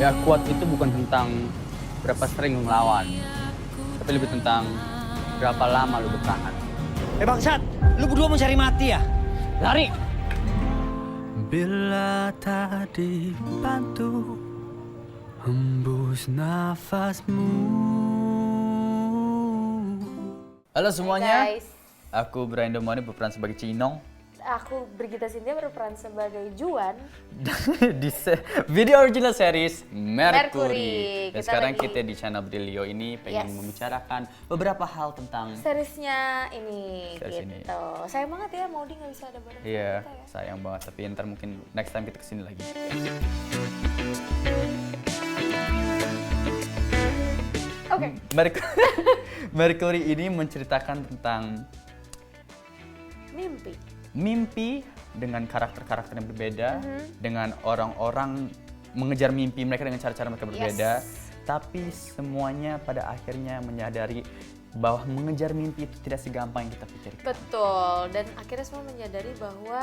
Ya kuat itu bukan tentang berapa sering melawan, tapi lebih tentang berapa lama lu bertahan. Bangsat, lu berdua mau cari mati ya? Lari! Bila tak dibantu hembus nafasmu. Halo semuanya, Hai guys, aku Brian Domani berperan sebagai Cinong. aku Brigita Cynthia berperan sebagai Juan. Di video original series Mercury. Dan Kita sekarang lagi- kita di channel Brilio ini pengen Yes. membicarakan beberapa hal tentang Seriesnya ini Series gitu. ini. Sayang banget ya Maudi nggak bisa ada bareng iya, kita ya. sayang banget, tapi ntar mungkin next time kita kesini lagi. Oke, Mercury ini menceritakan tentang mimpi dengan karakter-karakter yang berbeda, dengan orang-orang mengejar mimpi mereka dengan cara-cara mereka berbeda, tapi semuanya pada akhirnya menyadari bahwa mengejar mimpi itu tidak segampang yang kita pikirkan. betul. Dan akhirnya semua menyadari bahwa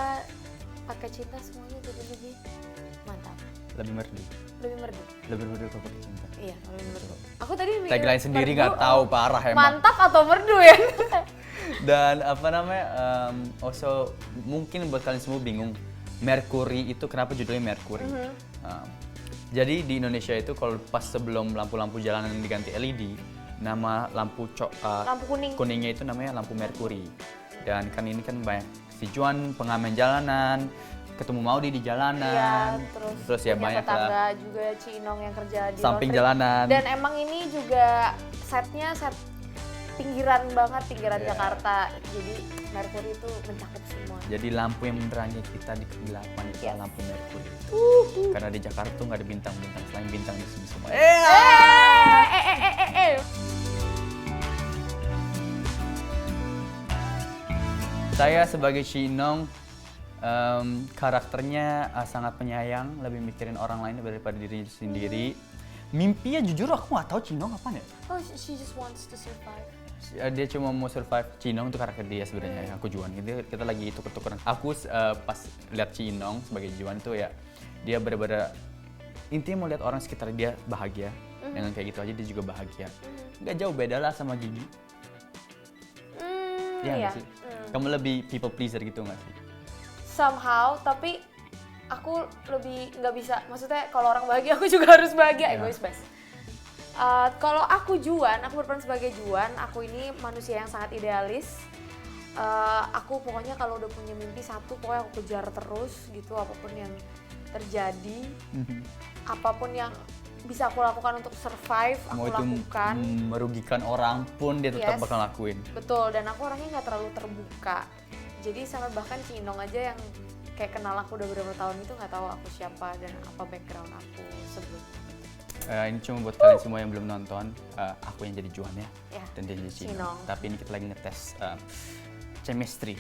pakai cinta semuanya jadi lebih mantap, Lebih merdu, lebih merdu. lebih merdu kalau pakai cinta. Iya, lebih merdu. Aku tadi mikir Tagline sendiri merdu, nggak tahu, parah emang. mantap atau merdu ya? Dan apa namanya, also mungkin buat kalian semua bingung, Mercury itu kenapa judulnya Mercury? Jadi di Indonesia itu kalau pas sebelum lampu-lampu jalanan diganti LED, nama lampu Lampu kuning. kuningnya itu namanya lampu Mercury. Dan kan ini kan banyak si Juan pengamen jalanan, ketemu Maudi di jalanan, Iya, terus ya punya banyak tetangga lah juga Cinong yang kerja di samping laundry. jalanan. Dan emang ini juga setnya set pinggiran banget, pinggiran Iya. Jakarta. Jadi Mercury itu mencakup semua. Jadi lampu yang menerangi kita di kegelapan itu Yes. lampu Mercury. Karena di Jakarta tuh nggak ada bintang-bintang, selain bintang di sini semua. Saya sebagai Cinong, karakternya sangat penyayang, lebih mikirin orang lain daripada diri sendiri. Mimpinya jujur aku nggak tahu Cinong apaan ya. Oh, she just wants to survive. Dia cuma mau survive. Cinong itu karakter dia sebenarnya, aku Juan. Kita lagi tuker-tukeran. Aku pas lihat Cinong sebagai Juan itu ya, dia benar-benar intinya mau lihat orang sekitar dia bahagia. Dengan kayak gitu aja dia juga bahagia. Nggak jauh beda lah sama Gigi. Iya nggak sih? Kamu lebih people pleaser gitu nggak sih? Somehow, tapi aku lebih nggak bisa. Maksudnya kalau orang bahagia, aku juga harus bahagia. Iya. Egois best. Kalau aku Juan, aku berperan sebagai Juan. Aku ini manusia yang sangat idealis. Aku pokoknya kalau udah punya mimpi satu, pokoknya aku kejar terus gitu. Apapun yang terjadi, apapun yang bisa aku lakukan untuk survive, Mau aku itu lakukan. merugikan orang pun dia tetap Yes. bakal lakuin. Betul, dan aku orangnya nggak terlalu terbuka. Jadi sampai bahkan Cinong aja yang kayak kenal aku udah beberapa tahun itu nggak tahu aku siapa dan apa background aku sebelumnya. Ini cuma buat kalian semua yang belum nonton, aku yang jadi Juan ya, Ya, dan dia jadi Cinong. Cinong. Tapi ini kita lagi ngetes chemistry.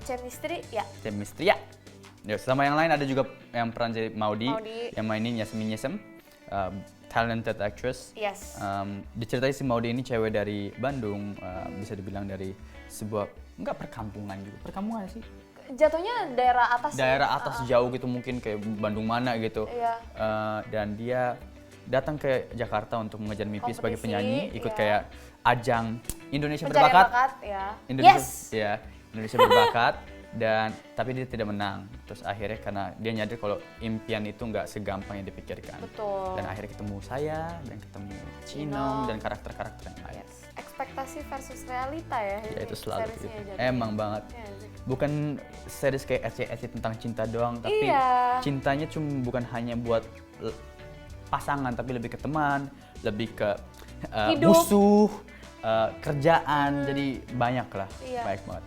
Chemistry ya. Chemistry ya. Ya, sama yang lain ada juga yang peran jadi Maudi. Maudi. Yang mainin Yasmin Yesem, talented actress. Yes. Diceritain si Maudi ini cewek dari Bandung, bisa dibilang dari sebuah nggak perkampungan juga, perkampungan sih, Jatuhnya daerah atas. daerah atas jauh gitu, mungkin kayak Bandung mana gitu. Iya. Dan dia datang ke Jakarta untuk mengejar mimpi sebagai Kompetisi, penyanyi, ikut iya. kayak ajang Indonesia Pencarian Berbakat. bakat ya. Indonesia, Yes. ya, Indonesia Berbakat. Dan tapi dia tidak menang. Terus akhirnya karena dia nyadar kalau impian itu nggak segampang yang dipikirkan. Betul. Dan akhirnya ketemu saya dan ketemu Cinong Cinong. dan karakter-karakter yang lain. Yes. Ekspektasi versus realita ya. Ya ini itu selalu seriesnya gitu. jadi. Emang banget. Iya sih. Bukan series kayak SCSC tentang cinta doang, tapi Iya. cintanya cuma bukan hanya buat pasangan, tapi lebih ke teman, lebih ke Hidup. musuh, kerjaan, jadi banyak lah, Iya. baik banget.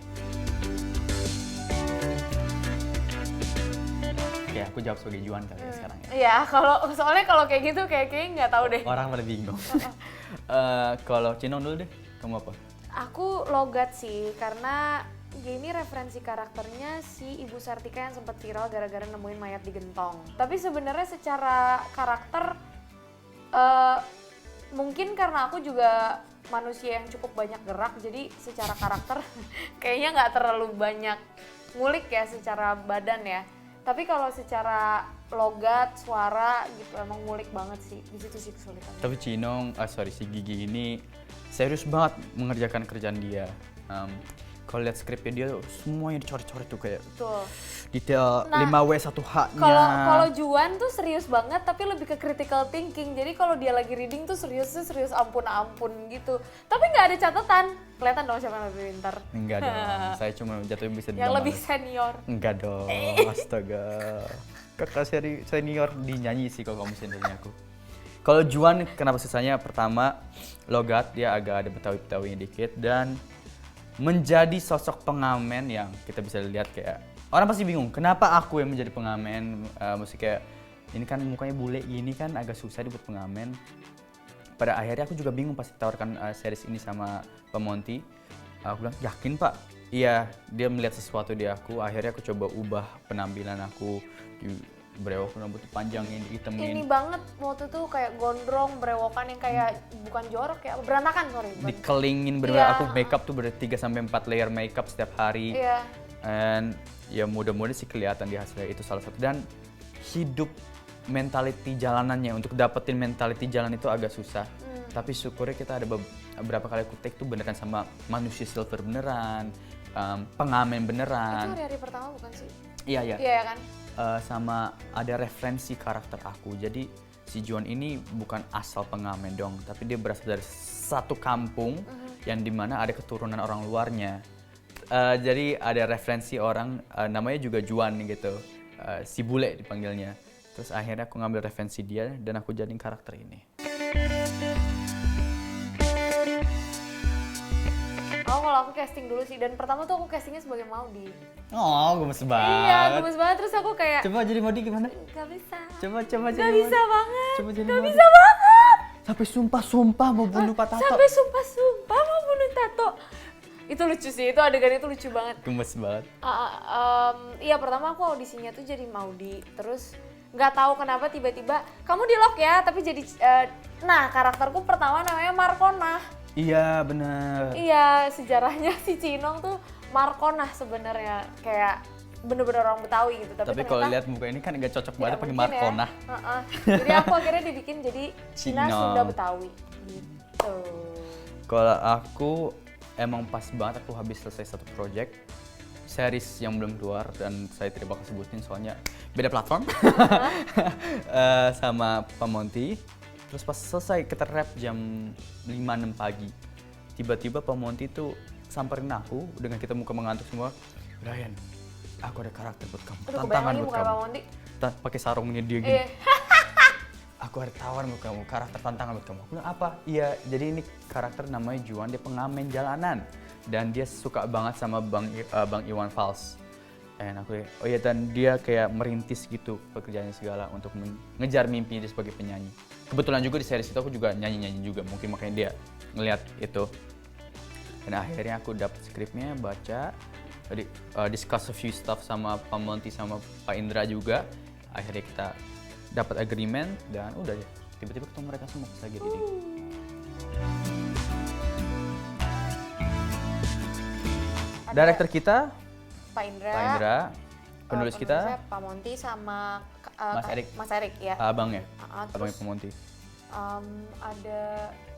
Ya, aku jawab sebagai Juan kali ya sekarang ya. Iya, soalnya kalau kayak gitu kayaknya nggak tahu deh. Orang pada bingung. Kalau Cinong dulu deh, kamu apa? Aku logat sih, karena ini referensi karakternya si Ibu Sartika yang sempat viral gara-gara nemuin mayat di gentong. Tapi sebenarnya secara karakter, mungkin karena aku juga manusia yang cukup banyak gerak, jadi secara karakter kayaknya nggak terlalu banyak ngulik ya secara badan ya. Tapi kalau secara logat, suara gitu, emang ngulik banget sih. Di situ sih kesulitannya. Tapi si Gigi ini serius banget mengerjakan kerjaan dia. Kalau lihat skripnya dia semuanya dicoret-coret tuh kayak Betul. detail Nah, 5W1H-nya. Kalau Juan tuh serius banget tapi lebih ke critical thinking. Jadi kalau dia lagi reading tuh serius ampun gitu. Tapi nggak ada catatan. Kelihatan dong siapa yang lebih pintar. Enggak dong, saya cuma jatuhnya bisa Yang lebih senior. Enggak dong, astaga. Kakak senior dinyanyi sih kalau kamu seniornya aku. Kalau Juan kenapa susahnya? Pertama, logat dia agak ada betawi-betawinya dikit dan menjadi sosok pengamen yang kita bisa lihat kayak orang pasti bingung kenapa aku yang menjadi pengamen. Mesti kayak ini kan mukanya bule gini kan agak susah dibuat pengamen. Pada akhirnya aku juga bingung pas ditawarkan series ini sama Pak Monty. Aku bilang yakin Pak. Iya, dia melihat sesuatu di aku. Akhirnya aku coba ubah penampilan aku, berewok rambut panjangin, dihitemin. Ini banget waktu tuh kayak gondrong, berewokan yang kayak bukan jorok ya, berantakan sorry. Dikelingin Iya. aku makeup tuh 3-4 layer makeup setiap hari. Iya. And ya mudah-mudahan sih kelihatan di hasilnya itu salah satu. Dan hidup mentality jalanannya, untuk dapetin mentality jalan itu agak susah. Tapi syukurnya kita ada beberapa kali aku take tuh beneran sama manusia silver beneran, pengamen beneran. Itu hari-hari pertama bukan sih? Iya. Iya kan? Sama ada referensi karakter aku. Jadi si Juan ini bukan asal pengamen dong, tapi dia berasal dari satu kampung yang dimana ada keturunan orang luarnya. Jadi ada referensi orang namanya juga Juan gitu, si bule dipanggilnya. Terus akhirnya aku ngambil referensi dia dan aku jadiin karakter ini. Kalau aku casting dulu sih, dan pertama tuh aku castingnya sebagai Maudi. Oh, gemes banget. Iya, gemes banget, terus aku kayak Coba jadi Maudi gimana? gak bisa. Coba Gak jadi bisa Maudi. banget. Coba jadi Gak Maudi. bisa banget. Sampai sumpah mau bunuh Pak Tato. Sampai sumpah mau bunuh Tato. Itu lucu sih, itu adegan itu lucu banget. Gemes banget. Iya, pertama aku audisinya tuh jadi Maudi, terus nggak tahu kenapa tiba-tiba kamu di lock ya, tapi jadi nah karakterku pertama namanya Markonah. Iya bener. Iya, sejarahnya si Cinong tuh Markonah sebenarnya, kayak bener-bener orang Betawi gitu. Tapi kalau lihat muka ini kan nggak cocok banget pakai mungkin Markonah. Ya. Jadi aku akhirnya dibikin jadi Cina Cinong. Sunda Betawi gitu. Kalau aku emang pas banget aku habis selesai satu project series yang belum keluar dan saya tidak bakal sebutin soalnya beda platform sama Pak Monty. Terus pas selesai kita rap jam 5-6 pagi, tiba-tiba Pak Monty tuh samperin aku dengan kita muka mengantuk semua. Ryan, aku ada karakter buat kamu, Aduh, tantangan kebayang buat muka kamu. Pak Monty. Pakai sarungnya dia gini. Iya. Aku ada tawaran buat kamu, karakter tantangan buat kamu. Aku bilang apa? Iya, jadi ini karakter namanya Juan, dia pengamen jalanan. Dan dia suka banget sama Bang Iwan Fals. Dan aku, oh iya, dan dia kayak merintis gitu pekerjaannya segala untuk mengejar mimpi dia sebagai penyanyi. Kebetulan juga di series itu aku juga nyanyi-nyanyi juga, mungkin makanya dia ngeliat itu. Dan akhirnya aku dapet skripnya, baca, discuss a few stuff sama Pak Monty sama Pak Indra juga. Akhirnya kita dapat agreement dan udah ya, tiba-tiba ketemu mereka semua pas lagi reading. Director kita Pak Indra. Pak Indra, penulis kita Pak Monty sama Mas Erik. Mas Erik ya. abangnya, abangnya Terus Pak Monty. ada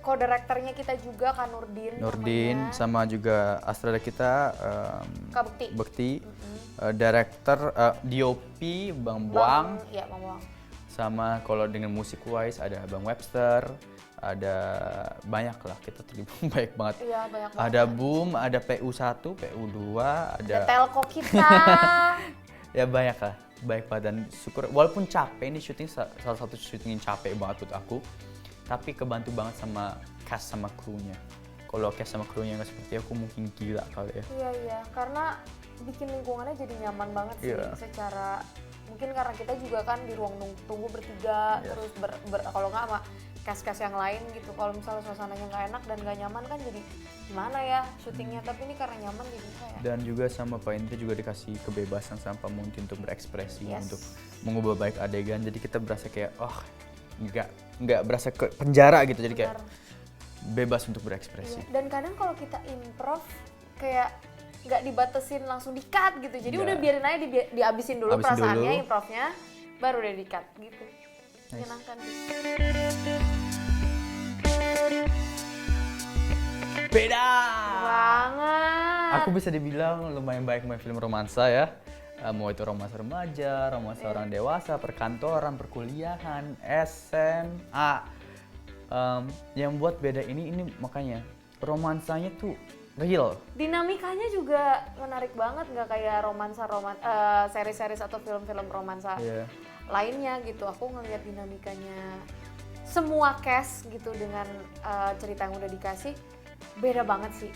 co-directornya kita juga Kak Nurdin. Nurdin namanya. sama juga Astrada kita Kak Bekti. Bekti, director DOP Bang Buang, Iya, Bang Buang. sama kalau dengan musik wise ada Bang Webster, ada banyak lah, kita terlibat banyak banget. Iya, banyak banget. Ada Boom, ada PU1, PU2, Ada telco kita. ya banyak lah, baik banget dan syukur walaupun capek ini syuting salah satu syuting yang capek banget buat aku, tapi kebantu banget sama cast sama krunya. Kalau cast sama krunya nggak seperti aku mungkin gila kali ya. Iya, karena bikin lingkungannya jadi nyaman banget sih secara mungkin karena kita juga kan di ruang tunggu bertiga terus kalau nggak sama cast-cast yang lain gitu. Kalau misalnya suasananya nggak enak dan nggak nyaman kan jadi gimana ya syutingnya, tapi ini karena nyaman jadi kayak. Dan juga sama Pak Indra juga dikasih kebebasan sama Pak Monty untuk berekspresi, untuk mengubah baik adegan. Jadi kita berasa kayak nggak berasa ke penjara gitu, jadi kayak bebas untuk berekspresi. Iya. Dan kadang kalau kita improv kayak nggak dibatasin langsung di-cut gitu. Jadi udah biarin aja dihabisin dulu perasaannya, improvnya. baru deh di-cut gitu. Menyenangkan sih. Beda Banget. aku bisa dibilang lumayan baik main film romansa ya. Mau itu romansa remaja, romansa orang dewasa, perkantoran, perkuliahan, SMA. Yang buat beda ini makanya romansanya tuh real. Dinamikanya juga menarik banget, nggak kayak seri-series atau film-film romansa Iya. lainnya gitu. Aku ngelihat dinamikanya semua cast gitu dengan cerita yang udah dikasih beda banget sih.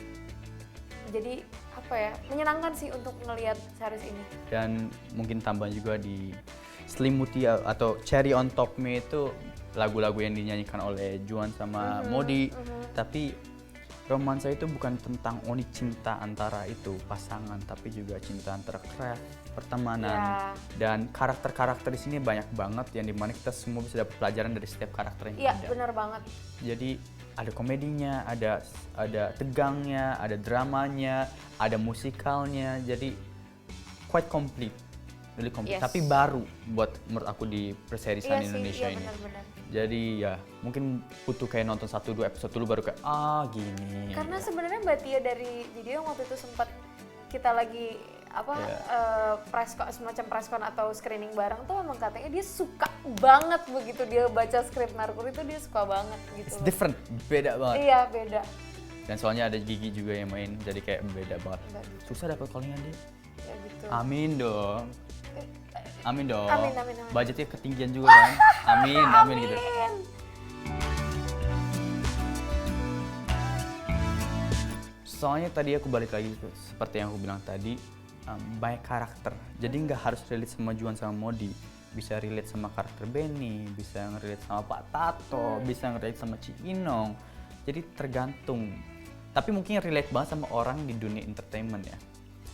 Jadi apa ya, menyenangkan sih untuk ngelihat series ini. Dan mungkin tambahan juga di selimuti atau cherry on top-nya itu lagu-lagu yang dinyanyikan oleh Juan sama Modi. Tapi romansa itu bukan tentang only cinta antara itu pasangan, tapi juga cinta antara craft, pertemanan. Ya. Dan karakter-karakter di sini banyak banget yang dimana kita semua bisa dapat pelajaran dari setiap karakter yang Iya, ada. benar banget. Jadi ada komedinya, ada tegangnya, ada dramanya, ada musikalnya. Jadi quite complete, really complete. Yes. Tapi baru buat menurut aku di perserisan Iya Indonesia sih, iya ini. benar-benar. Jadi ya mungkin butuh kayak nonton 1-2 episode dulu baru kayak gini. Karena sebenarnya Mbak Tia dari video yang waktu itu sempat kita lagi semacam preskon atau screening bareng tuh memang katanya dia suka banget begitu dia baca skrip Mercury itu dia suka banget gitu. It's loh. different, beda banget. Iya, beda. Dan soalnya ada Gigi juga yang main, jadi kayak beda banget. Nggak gitu. Susah dapat callingan dia. Ya gitu. Amin dong. Amin dong. Amin, amin, amin. Budgetnya ketinggian juga kan. Amin, amin gitu. Soalnya tadi aku balik lagi seperti yang aku bilang tadi, banyak karakter. Jadi nggak harus relate sama Juan sama Modi. Bisa relate sama karakter Benny, bisa relate sama Pak Tato, bisa relate sama Ci Inong. Jadi tergantung. Tapi mungkin relate banget sama orang di dunia entertainment ya.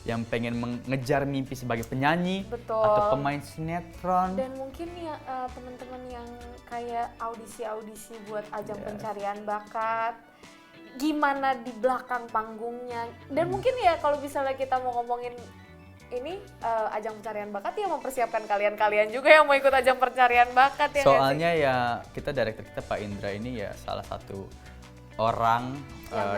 Yang pengen mengejar mimpi sebagai penyanyi Betul. atau pemain sinetron. Dan mungkin ya teman-teman yang kayak audisi-audisi buat ajang Yes. pencarian bakat, gimana di belakang panggungnya. Dan mungkin ya kalau misalnya kita mau ngomongin ini ajang pencarian bakat ya mempersiapkan kalian-kalian juga yang mau ikut ajang pencarian bakat ya. nggak sih? Soalnya ya kita director kita Pak Indra ini ya salah satu orang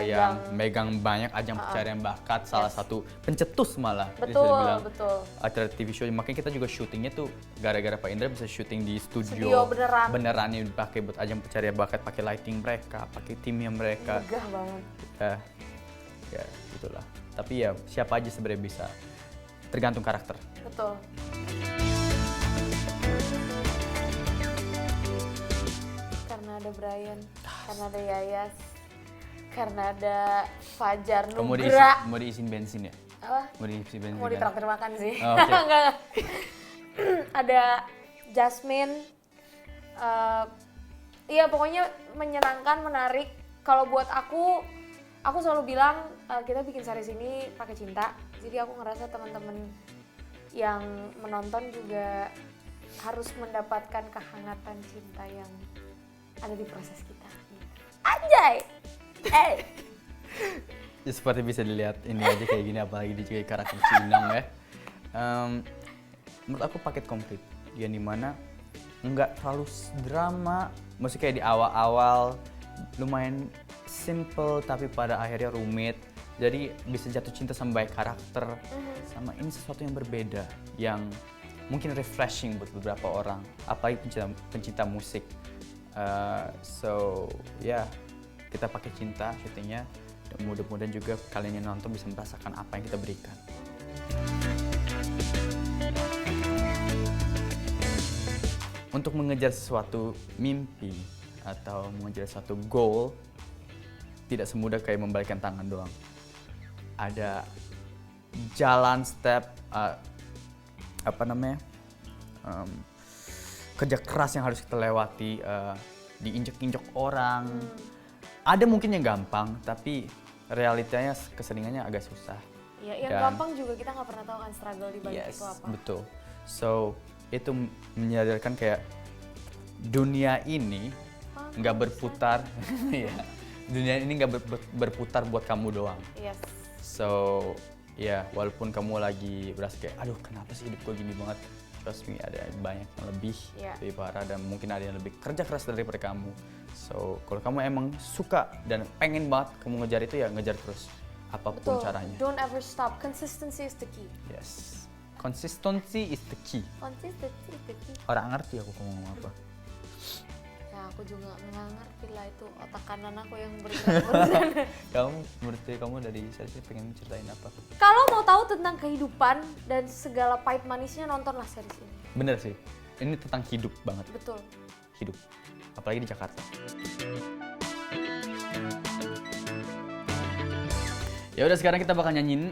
yang megang banyak ajang pencarian bakat, salah satu pencetus malah. Jadi Betul, saya bilang, betul. acara TV show, makanya kita juga syutingnya tuh gara-gara Pak Indra bisa syuting di Studio beneran. beneran yang dipakai buat ajang pencarian bakat, pakai lighting mereka, pakai timnya mereka. Megah banget. Ya gitulah. Tapi ya siapa aja sebenarnya bisa, tergantung karakter. Betul. Karena ada Brian, karena ada Yayas, karena ada Fajar Nugra. Mau diisin bensin ya? Apa? Mau diisi bensin Mau kan? ditraktir makan sih. Oh, oke. Enggak. Ada Jasmine. Iya pokoknya menyenangkan, menarik. Kalau buat aku selalu bilang kita bikin series ini pakai cinta. Jadi aku ngerasa teman-teman yang menonton juga harus mendapatkan kehangatan cinta yang ada di proses kita. Anjay! Ya, seperti bisa dilihat ini aja kayak gini, apalagi dia juga karakter Cinang ya. Menurut aku paket komplit yang dimana nggak terlalu drama, maksudnya kayak di awal-awal lumayan simple tapi pada akhirnya rumit. Jadi bisa jatuh cinta sama baik karakter, sama ini sesuatu yang berbeda, yang mungkin refreshing buat beberapa orang, apalagi pencinta musik. So ya kita pakai cinta syutingnya, dan mudah-mudahan juga kalian yang nonton bisa merasakan apa yang kita berikan. Untuk mengejar sesuatu mimpi atau mengejar suatu goal, tidak semudah kayak membalikkan tangan doang. Ada jalan step, kerja keras yang harus kita lewati, diinjek-injek orang. Ada mungkin yang gampang, tapi realitanya keseringannya agak susah. Ya, yang Dan- gampang juga kita nggak pernah tahu kan struggle di balik Yes, itu apa. betul. So itu menyadarkan kayak dunia ini nggak berputar, ya. Dunia ini nggak berputar buat kamu doang. Yes. So ya walaupun kamu lagi berasa kayak, aduh kenapa sih hidup gue gini banget, trust me, ada banyak yang Iya. lebih parah dan mungkin ada yang lebih kerja keras daripada kamu. So, kalau kamu emang suka dan pengen banget kamu ngejar itu ya ngejar terus apapun Betul. caranya. Don't ever stop. Consistency is the key. Yes. Consistency is the key. Consistency is the key. Orang ngerti aku ngomong apa. Ya aku juga nggak ngerti lah itu otak kanan aku yang bergerak. Kamu menurut kamu dari saya sih pengen ceritain apa? Kalau mau tahu tentang kehidupan dan segala pahit manisnya, nontonlah series ini. Bener sih. Ini tentang hidup banget. Betul. Hidup. Apalagi di Jakarta. Ya udah sekarang kita bakal nyanyiin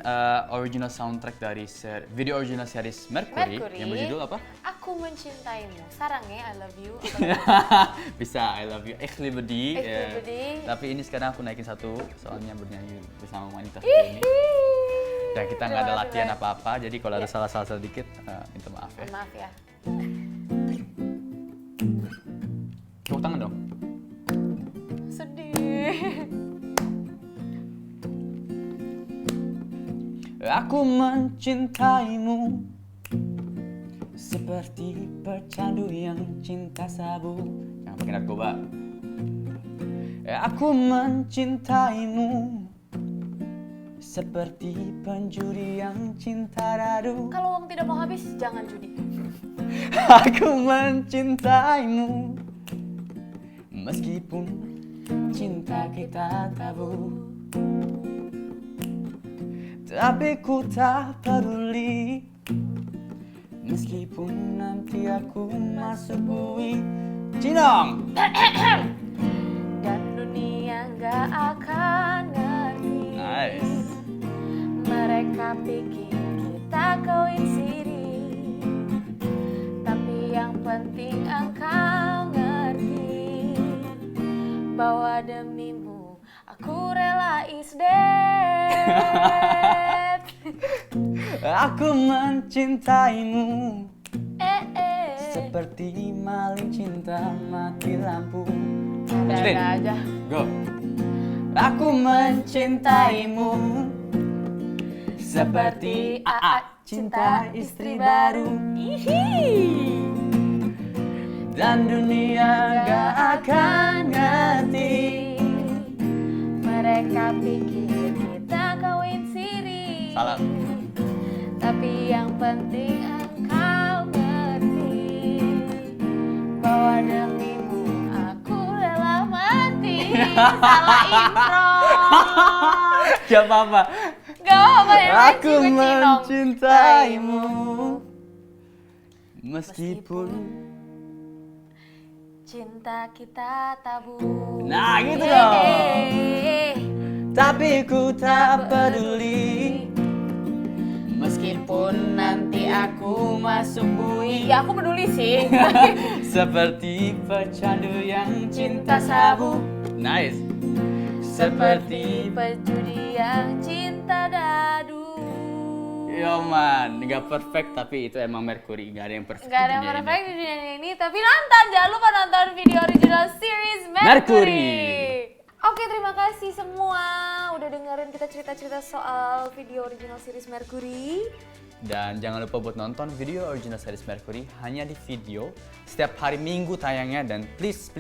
original soundtrack dari video original series Mercury yang berjudul apa? Aku mencintaimu. Sarangnya I love you. Bisa I love you. Ich liebe die. Ich liebe die. Tapi ini sekarang aku naikin satu soalnya bernyanyi bersama wanita seperti ini. Dan kita nggak ada latihan apa-apa, jadi kalau ada salah-salah sedikit minta maaf ya. Maaf ya. Tepuk tangan dong. Sedih. Aku mencintaimu seperti pecandu yang cinta sabu. Jangan pakai narkoba. Aku mencintaimu seperti penjudi yang cinta radu. Kalau uang tidak mau habis, jangan judi. Aku mencintaimu meskipun cinta kita tabu. Tapi ku tak peduli meskipun nanti aku masuk bui. Cinong! Dan dunia gak akan ngerti. Nice. Mereka pikir kita kawin siri, tapi yang penting engkau ngerti bahwa demimu aku rela is dead. Aku mencintaimu Eh. seperti maling cinta mati lampu. Ada aja. Go. Aku mencintaimu seperti AA cinta istri baru. Dan dunia gak akan ngerti. Mereka pikir kita kawin siri. Salah. Tapi yang penting engkau ngerti bahwa demimu aku rela mati. Salah intro. Gak apa-apa. Gak apa-apa ya. Aku mencintaimu meskipun cinta kita tabu. Nah gitu dong. Tapi ku tak peduli meskipun nanti aku masuk bui. Ya aku peduli sih. Seperti pecandu yang cinta sabu. Nice. Seperti Pejudi yang cinta dadu. yo man, nggak perfect tapi itu emang Mercury, nggak ada yang perfect. Gak ada di yang dunia perfect di dunia ini, tapi jangan lupa nonton video original series Mercury. Oke, terima kasih semua udah dengerin kita cerita-cerita soal video original series Mercury. Dan jangan lupa buat nonton video original series Mercury hanya di video setiap hari Minggu tayangnya, dan please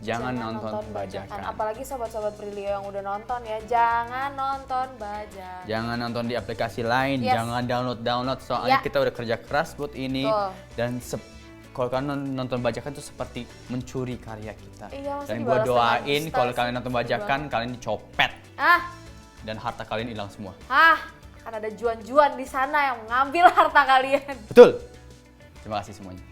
jangan nonton bajakan. Apalagi sobat-sobat Brilio yang udah nonton ya, jangan nonton bajakan. Jangan nonton di aplikasi lain, Yes. jangan download soalnya kita udah kerja keras buat ini. Betul. Dan kalau kalian nonton bajakan itu seperti mencuri karya kita. Iya, masa Dan gue dibalas doain dengan dusta kalau sih. kalian nonton bajakan kalian dicopet dan harta kalian hilang semua. Kan ada juan-juan di sana yang mengambil harta kalian. Betul. Terima kasih semuanya.